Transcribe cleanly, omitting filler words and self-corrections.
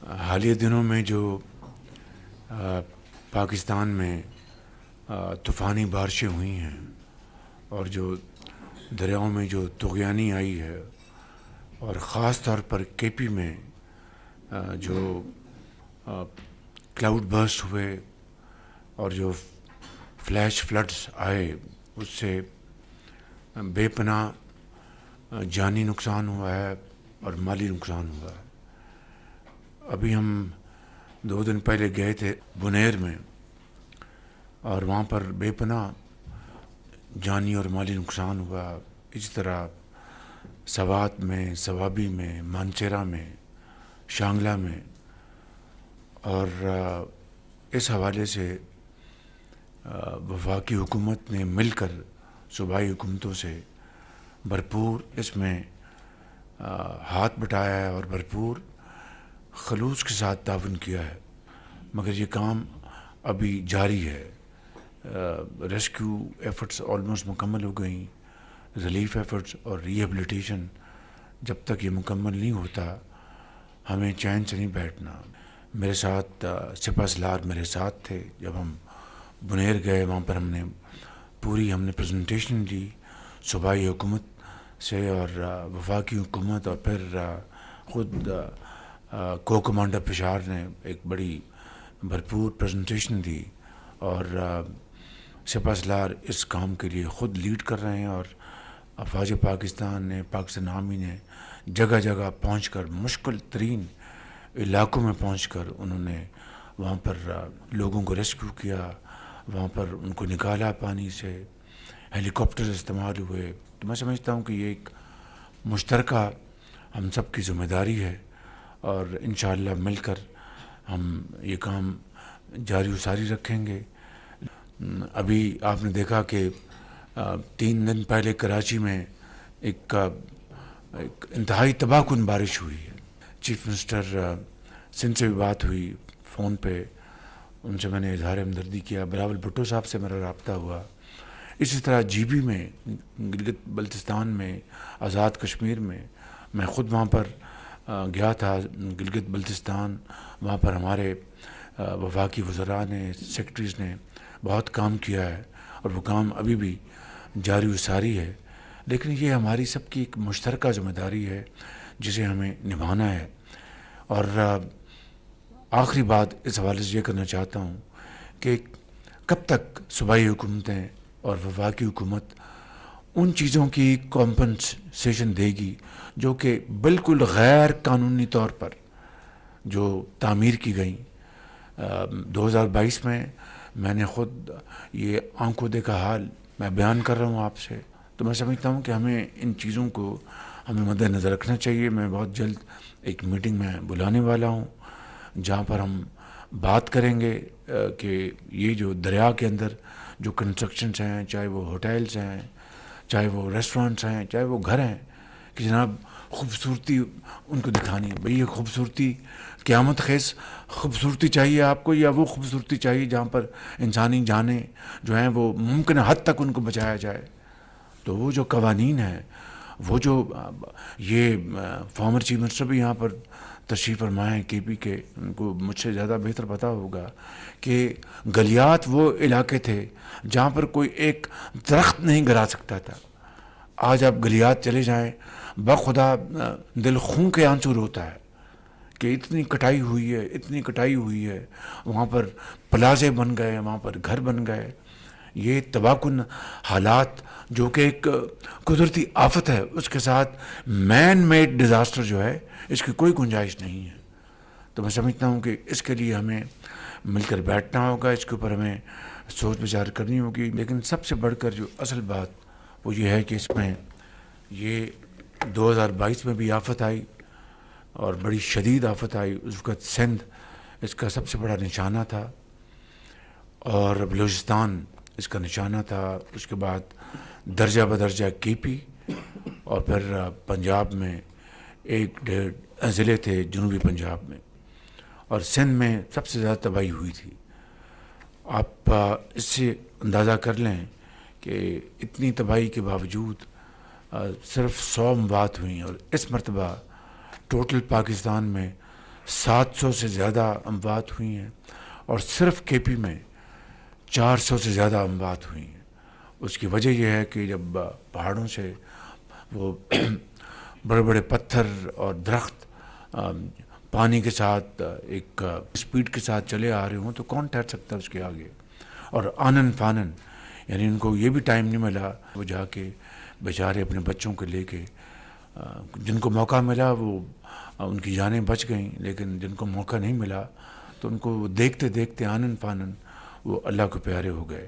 حالیہ دنوں میں جو پاکستان میں طوفانی بارشیں ہوئی ہیں اور جو دریاؤں میں جو طغیانی آئی ہے اور خاص طور پر کے پی میں جو کلاؤڈ برسٹ ہوئے اور جو فلیش فلڈز آئے، اس سے بے پناہ جانی نقصان ہوا ہے اور مالی نقصان ہوا ہے۔ ابھی ہم 2 دن پہلے گئے تھے بنیر میں، اور وہاں پر بے پناہ جانی اور مالی نقصان ہوا۔ اسی طرح سوات میں، سوابی میں، مانچیرا میں، شانگلہ میں، اور اس حوالے سے وفاقی حکومت نے مل کر صوبائی حکومتوں سے بھرپور اس میں ہاتھ بٹایا ہے اور بھرپور خلوص کے ساتھ تعاون کیا ہے، مگر یہ کام ابھی جاری ہے۔ ریسکیو ایفرٹس آلموسٹ مکمل ہو گئیں، ریلیف ایفرٹس اور ریہیبلیٹیشن جب تک یہ مکمل نہیں ہوتا ہمیں چین سے نہیں بیٹھنا۔ میرے ساتھ سپہ سالار میرے ساتھ تھے جب ہم بنیر گئے، وہاں پر ہم نے پریزنٹیشن دی صوبائی حکومت سے اور وفاقی حکومت، اور پھر خود کو کمانڈر پشاور نے ایک بڑی بھرپور پریزنٹیشن دی، اور سپہ سالار اس کام کے لیے خود لیڈ کر رہے ہیں، اور افواج پاکستان نے، پاکستان آرمی نے جگہ جگہ پہنچ کر، مشکل ترین علاقوں میں پہنچ کر انہوں نے وہاں پر لوگوں کو ریسکیو کیا، وہاں پر ان کو نکالا پانی سے، ہیلی کاپٹر استعمال ہوئے۔ تو میں سمجھتا ہوں کہ یہ ایک مشترکہ ہم سب کی ذمہ داری ہے، اور انشاءاللہ مل کر ہم یہ کام جاری و ساری رکھیں گے۔ ابھی آپ نے دیکھا کہ 3 دن پہلے کراچی میں ایک انتہائی تباہ کن بارش ہوئی ہے۔ چیف منسٹر سندھ سے بھی بات ہوئی فون پہ، ان سے میں نے اظہار ہمدردی کیا، بلاول بھٹو صاحب سے میرا رابطہ ہوا۔ اسی طرح جی بی میں، گلگت بلتستان میں، آزاد کشمیر میں خود وہاں پر گیا تھا گلگت بلتستان۔ وہاں پر ہمارے وفاقی وزراء نے، سیکرٹریز نے بہت کام کیا ہے، اور وہ کام ابھی بھی جاری و ساری ہے، لیکن یہ ہماری سب کی ایک مشترکہ ذمہ داری ہے جسے ہمیں نبھانا ہے۔ اور آخری بات اس حوالے سے یہ کرنا چاہتا ہوں کہ کب تک صوبائی حکومتیں اور وفاقی حکومت ان چیزوں کی کمپنسیشن دے گی جو کہ بالکل غیر قانونی طور پر جو تعمیر کی گئیں۔ 2022 میں نے خود یہ آنکھوں دیکھا حال میں بیان کر رہا ہوں آپ سے، تو میں سمجھتا ہوں کہ ہمیں ان چیزوں کو مد نظر رکھنا چاہیے۔ میں بہت جلد ایک میٹنگ میں بلانے والا ہوں جہاں پر ہم بات کریں گے کہ یہ جو دریا کے اندر جو کنسٹرکشنز ہیں، چاہے وہ ہوٹلز ہیں، چاہے وہ ریسٹورنٹس ہیں، چاہے وہ گھر ہیں، کہ جناب خوبصورتی ان کو دکھانی ہے۔ بھئی یہ خوبصورتی قیامت خیز خوبصورتی چاہیے آپ کو، یا وہ خوبصورتی چاہیے جہاں پر انسانی جانیں جو ہیں وہ ممکن حد تک ان کو بچایا جائے؟ تو وہ جو قوانین ہیں، وہ جو یہ فارمر چیف منسٹر بھی یہاں پر تشریف فرمائے ہیں کے پی کے، ان کو مجھ سے زیادہ بہتر پتہ ہوگا کہ گلیات وہ علاقے تھے جہاں پر کوئی ایک درخت نہیں گرا سکتا تھا۔ آج آپ گلیات چلے جائیں، بخدا دل خون کے آنسو روتا ہے کہ اتنی کٹائی ہوئی ہے، اتنی کٹائی ہوئی ہے، وہاں پر پلازے بن گئے، وہاں پر گھر بن گئے۔ یہ تباہ کن حالات جو کہ ایک قدرتی آفت ہے، اس کے ساتھ مین میڈ ڈیزاسٹر جو ہے، اس کی کوئی گنجائش نہیں ہے۔ تو میں سمجھتا ہوں کہ اس کے لیے ہمیں مل کر بیٹھنا ہوگا، اس کے اوپر ہمیں سوچ بچار کرنی ہوگی۔ لیکن سب سے بڑھ کر جو اصل بات وہ یہ ہے کہ اس میں یہ 2022 میں بھی آفت آئی اور بڑی شدید آفت آئی۔ اس وقت سندھ اس کا سب سے بڑا نشانہ تھا، اور بلوچستان اس کا نشانہ تھا، اس کے بعد درجہ بدرجہ کے پی، اور پھر پنجاب میں 1-1.5 ضلع تھے جنوبی پنجاب میں، اور سندھ میں سب سے زیادہ تباہی ہوئی تھی۔ آپ اس سے اندازہ کر لیں کہ اتنی تباہی کے باوجود صرف 100 اموات ہوئیں، اور اس مرتبہ ٹوٹل پاکستان میں 700 سے زیادہ اموات ہوئی ہیں، اور صرف کے پی میں 400 سے زیادہ اموات ہوئی ہیں۔ اس کی وجہ یہ ہے کہ جب پہاڑوں سے وہ بڑے بڑے پتھر اور درخت پانی کے ساتھ ایک سپیڈ کے ساتھ چلے آ رہے ہوں تو کون ٹھہر سکتا ہے اس کے آگے؟ اور آنن فانن، یعنی ان کو یہ بھی ٹائم نہیں ملا، وہ جا کے بیچارے اپنے بچوں کو لے کے، جن کو موقع ملا وہ ان کی جانیں بچ گئیں، لیکن جن کو موقع نہیں ملا تو ان کو دیکھتے دیکھتے آنن فانن وہ اللہ کو پیارے ہو گئے۔